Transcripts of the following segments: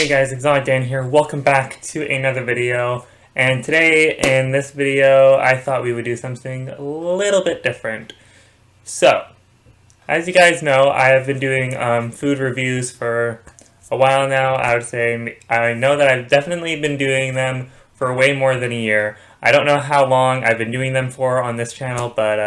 Hey guys, Exotic Dan here. Welcome back to another video. And today in this video, I thought we would do something a little bit different. So, as you guys know, I have been doing food reviews for a while now. I would say I know that I've definitely been doing them for way more than a year. I don't know how long I've been doing them for on this channel, but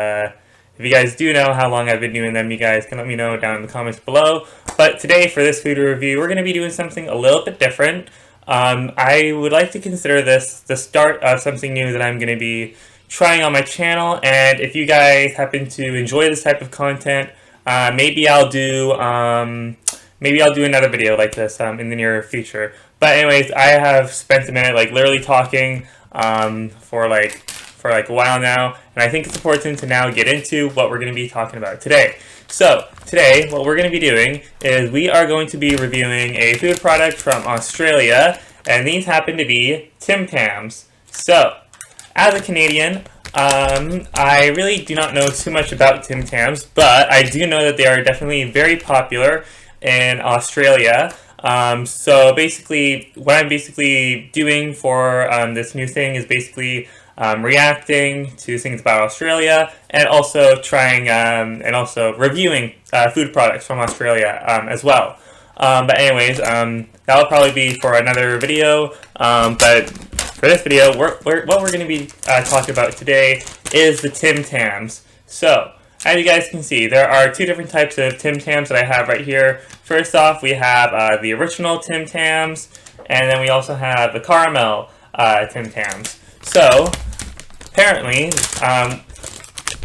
if you guys do know how long I've been doing them, you guys can let me know down in the comments below. But today, for this food review, we're going to be doing something a little bit different. I would like to consider this the start of something new that I'm going to be trying on my channel. And if you guys happen to enjoy this type of content, maybe I'll do another video like this in the near future. But anyways, I have spent a minute literally talking for a while now, and I think it's important to now get into what we're going to be talking about today. So, today, what we're going to be doing is we are going to be reviewing a food product from Australia, and these happen to be TimTams. So, as a Canadian, I really do not know too much about TimTams, but I do know that they are definitely very popular in Australia. So basically, what I'm doing for this new thing is reacting to things about Australia, and also reviewing food products from Australia as well. But anyways, that'll probably be for another video. But for this video, what we're going to be talking about today is the TimTams. So, as you guys can see, there are two different types of TimTams that I have right here. First off, we have the original TimTams, and then we also have the caramel TimTams. So, apparently,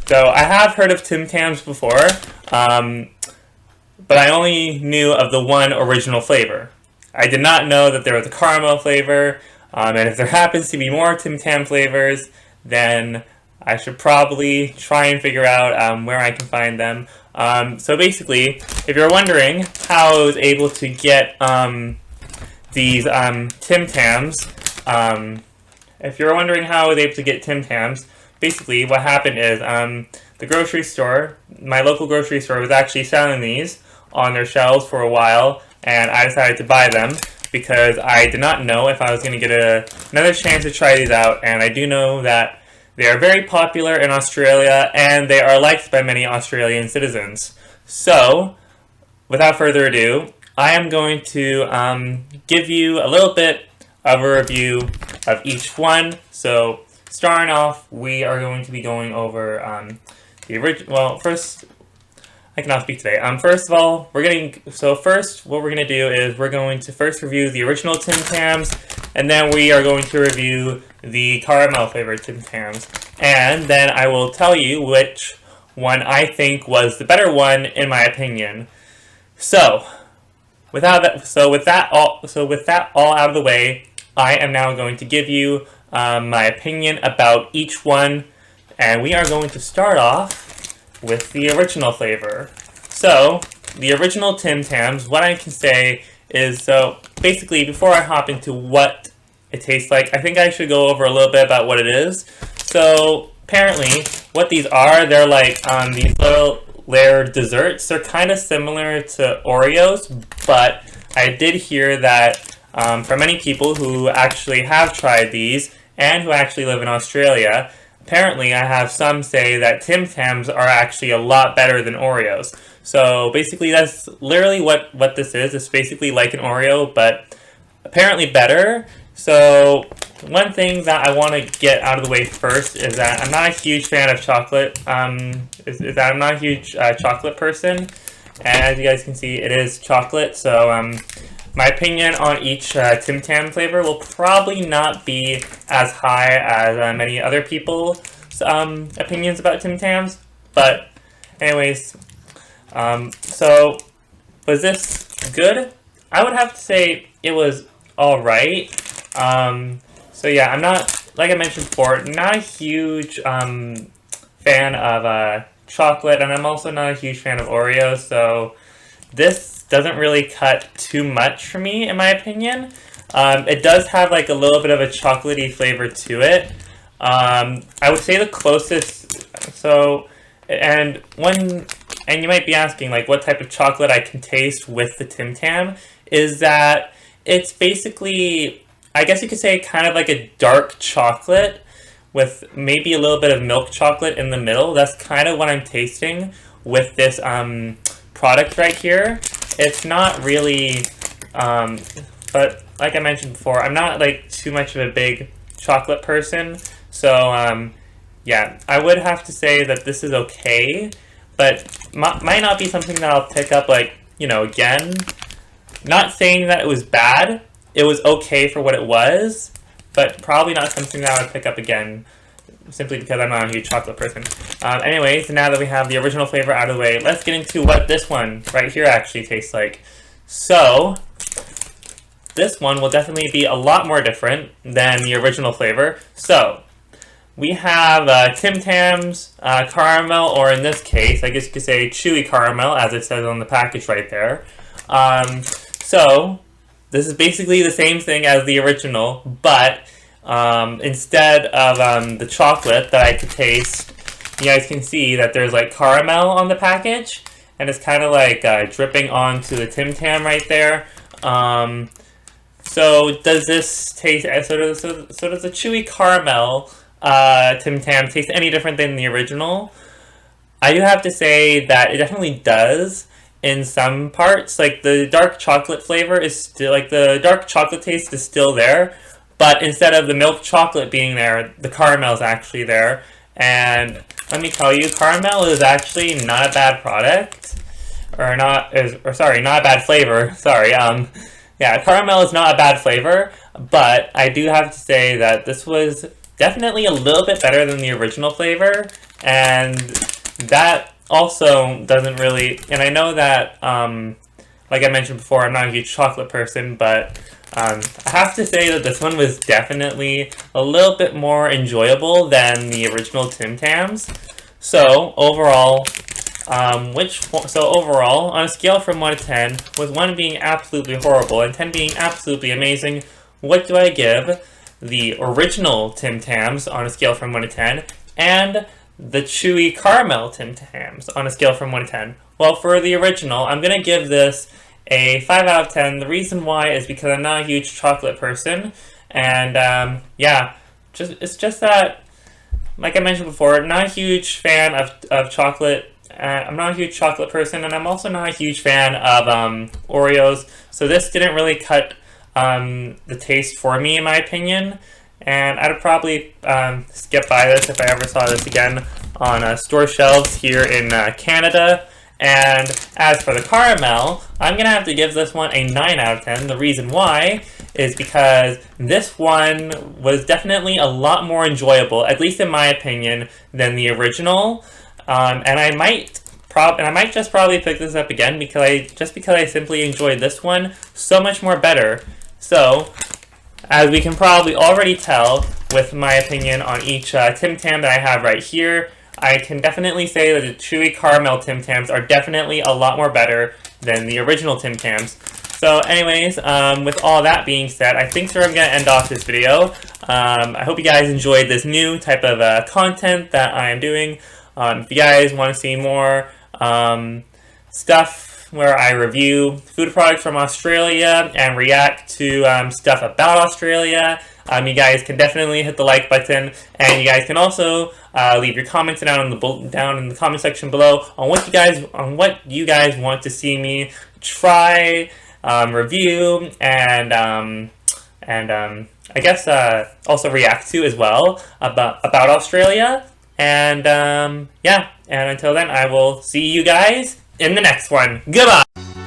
so I have heard of TimTams before, but I only knew of the one original flavor. I did not know that there was a caramel flavor, and if there happens to be more TimTam flavors, then I should probably try and figure out where I can find them. So basically, if you're wondering how I was able to get these TimTams, basically what happened is the grocery store, my local grocery store, was actually selling these on their shelves for a while, and I decided to buy them because I did not know if I was going to get another chance to try these out, and I do know that they are very popular in Australia, and they are liked by many Australian citizens. So, without further ado, I am going to give you a little bit of a review of each one. So, starting off, we are going to be going over the original. Well, first, I cannot speak today. First of all, what we're going to do is we're going to first review the original TimTams, and then we are going to review the caramel flavored TimTams, and then I will tell you which one I think was the better one in my opinion. So, with that all out of the way, I am now going to give you my opinion about each one, and we are going to start off with the original flavor. So, the original TimTams, what I can say is, so basically, before I hop into what it tastes like, I think I should go over a little bit about what it is. So, apparently, what these are, they're like these little layered desserts. They're kind of similar to Oreos, but I did hear that from many people who actually have tried these and who actually live in Australia, apparently I have some say that TimTams are actually a lot better than Oreos. So basically that's literally what this is. It's basically like an Oreo, but apparently better. So one thing that I want to get out of the way first is that I'm not a huge fan of chocolate. I'm not a huge chocolate person. And as you guys can see, it is chocolate. So my opinion on each TimTam flavor will probably not be as high as many other people's opinions about TimTams. But anyways, so was this good? I would have to say it was alright. So yeah, I'm not, like I mentioned before, not a huge fan of chocolate, and I'm also not a huge fan of Oreos, so this doesn't really cut too much for me, in my opinion. It does have like a little bit of a chocolatey flavor to it. I would say the closest, and you might be asking like what type of chocolate I can taste with the TimTam, is that it's basically, I guess you could say, kind of like a dark chocolate with maybe a little bit of milk chocolate in the middle. That's kind of what I'm tasting with this product right here. It's not really, but like I mentioned before, I'm not like too much of a big chocolate person. So yeah, I would have to say that this is okay, but might not be something that I'll pick up, like, you know, again. Not saying that it was bad. It was okay for what it was, but probably not something that I would pick up again, simply because I'm not a huge chocolate person. Anyways, now that we have the original flavor out of the way, let's get into what this one right here actually tastes like. So, this one will definitely be a lot more different than the original flavor. So, we have TimTams caramel, or in this case, I guess you could say Chewy caramel, as it says on the package right there. So, this is basically the same thing as the original, but instead of the chocolate that I could taste, you guys can see that there's like caramel on the package, and it's kind of like dripping onto the Tim Tam right there. So does this taste? So does the chewy caramel Tim Tam taste any different than the original? I do have to say that it definitely does. In some parts, like the dark chocolate flavor is still, like the dark chocolate taste is still there, but instead of the milk chocolate being there, the caramel is actually there. And let me tell you, caramel is actually not a bad product, not a bad flavor. Sorry. Yeah, caramel is not a bad flavor, but I do have to say that this was definitely a little bit better than the original flavor, and that also doesn't really, and I know that, like I mentioned before, I'm not a huge chocolate person, but I have to say that this one was definitely a little bit more enjoyable than the original Tim Tams. So overall, overall, on a scale from 1 to 10, with 1 being absolutely horrible and 10 being absolutely amazing, what do I give the original Tim Tams on a scale from 1 to 10, and the chewy caramel Tim Tams on a scale from 1 to 10? Well, for the original, I'm going to give this a 5 out of 10. The reason why is because I'm not a huge chocolate person, and yeah, it's just that, like I mentioned before, I'm not a huge fan of chocolate. I'm not a huge chocolate person, and I'm also not a huge fan of Oreos, so this didn't really cut the taste for me, in my opinion. And I'd probably skip by this if I ever saw this again on store shelves here in Canada. And as for the caramel, I'm going to have to give this one a 9 out of 10. The reason why is because this one was definitely a lot more enjoyable, at least in my opinion, than the original. And I might just probably pick this up again because I simply enjoyed this one so much more better. So, as we can probably already tell with my opinion on each Tim Tam that I have right here, I can definitely say that the chewy caramel Tim Tams are definitely a lot more better than the original Tim Tams. So anyways, with all that being said, I think I'm going to end off this video. I hope you guys enjoyed this new type of content that I am doing. If you guys want to see more stuff where I review food products from Australia and react to stuff about Australia, you guys can definitely hit the like button, and you guys can also leave your comments down in the comment section below on what you guys want to see me try, review, and I guess also react to as well about Australia. And yeah, and until then, I will see you guys in the next one. Goodbye!